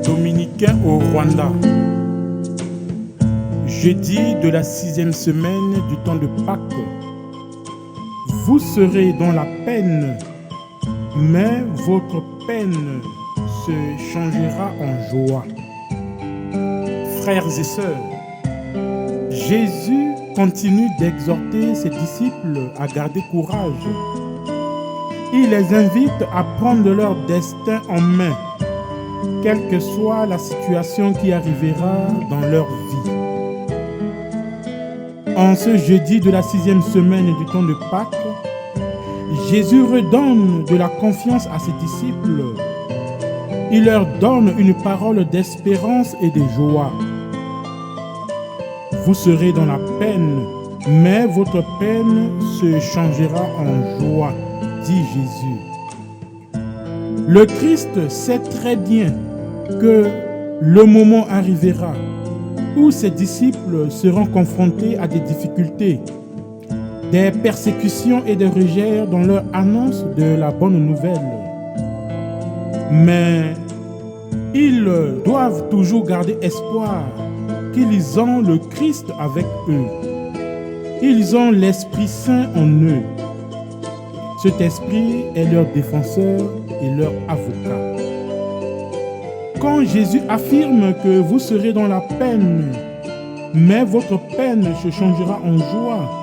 Dominicains au Rwanda. Jeudi de la 6e semaine du temps de Pâques. Vous serez dans la peine, mais votre peine se changera en joie. Frères et sœurs, Jésus continue d'exhorter ses disciples à garder courage. Il les invite à prendre leur destin en main, quelle que soit la situation qui arrivera dans leur vie. En ce jeudi de la 6e semaine du temps de Pâques, Jésus redonne de la confiance à ses disciples. Il leur donne une parole d'espérance et de joie. Vous serez dans la peine, mais votre peine se changera en joie, dit Jésus. Le Christ sait très bien que le moment arrivera où ses disciples seront confrontés à des difficultés, des persécutions et des rejets dans leur annonce de la bonne nouvelle. Mais ils doivent toujours garder espoir qu'ils ont le Christ avec eux. Ils ont l'Esprit Saint en eux. Cet esprit est leur défenseur et leur avocat. Quand Jésus affirme que vous serez dans la peine, mais votre peine se changera en joie,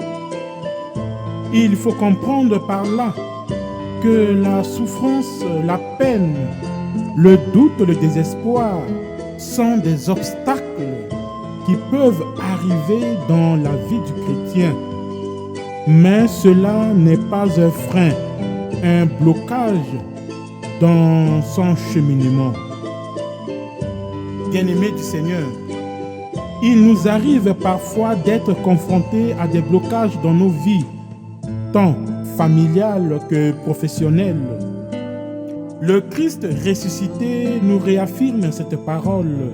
il faut comprendre par là que la souffrance, la peine, le doute, le désespoir sont des obstacles qui peuvent arriver dans la vie du chrétien. Mais cela n'est pas un frein, un blocage dans son cheminement. Bien-aimés du Seigneur, il nous arrive parfois d'être confrontés à des blocages dans nos vies, tant familiales que professionnelles. Le Christ ressuscité nous réaffirme cette parole.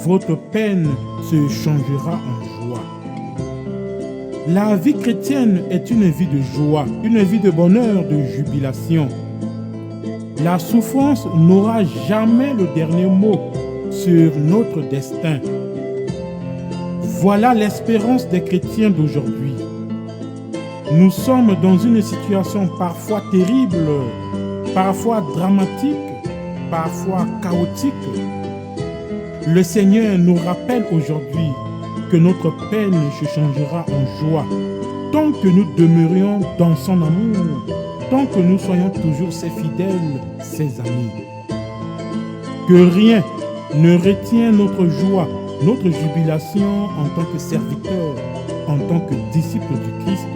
Votre peine se changera en joie. La vie chrétienne est une vie de joie, une vie de bonheur, de jubilation. La souffrance n'aura jamais le dernier mot sur notre destin. Voilà l'espérance des chrétiens d'aujourd'hui. Nous sommes dans une situation parfois terrible, parfois dramatique, parfois chaotique. Le Seigneur nous rappelle aujourd'hui que notre peine se changera en joie tant que nous demeurions dans son amour, tant que nous soyons toujours ses fidèles, ses amis. Que rien ne retient notre joie, notre jubilation en tant que serviteurs, en tant que disciples du Christ.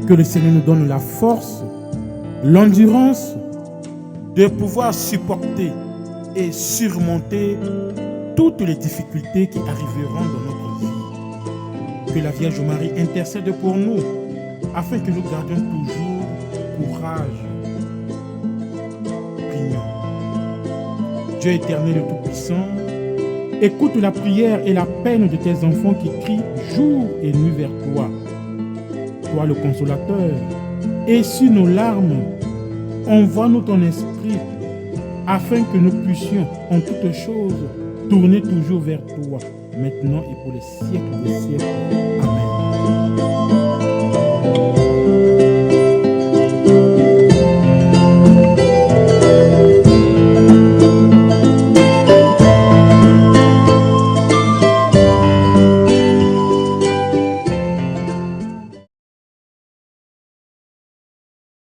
Que le Seigneur nous donne la force, l'endurance de pouvoir supporter et surmonter toutes les difficultés qui arriveront dans notre vie. Que la Vierge Marie intercède pour nous, afin que nous gardions toujours courage. Prions. Dieu éternel et tout-puissant, écoute la prière et la peine de tes enfants qui crient jour et nuit vers toi. Toi le consolateur, essuie nos larmes, envoie-nous ton esprit, afin que nous puissions en toutes choses tourner toujours vers toi, maintenant et pour les siècles des siècles. Amen.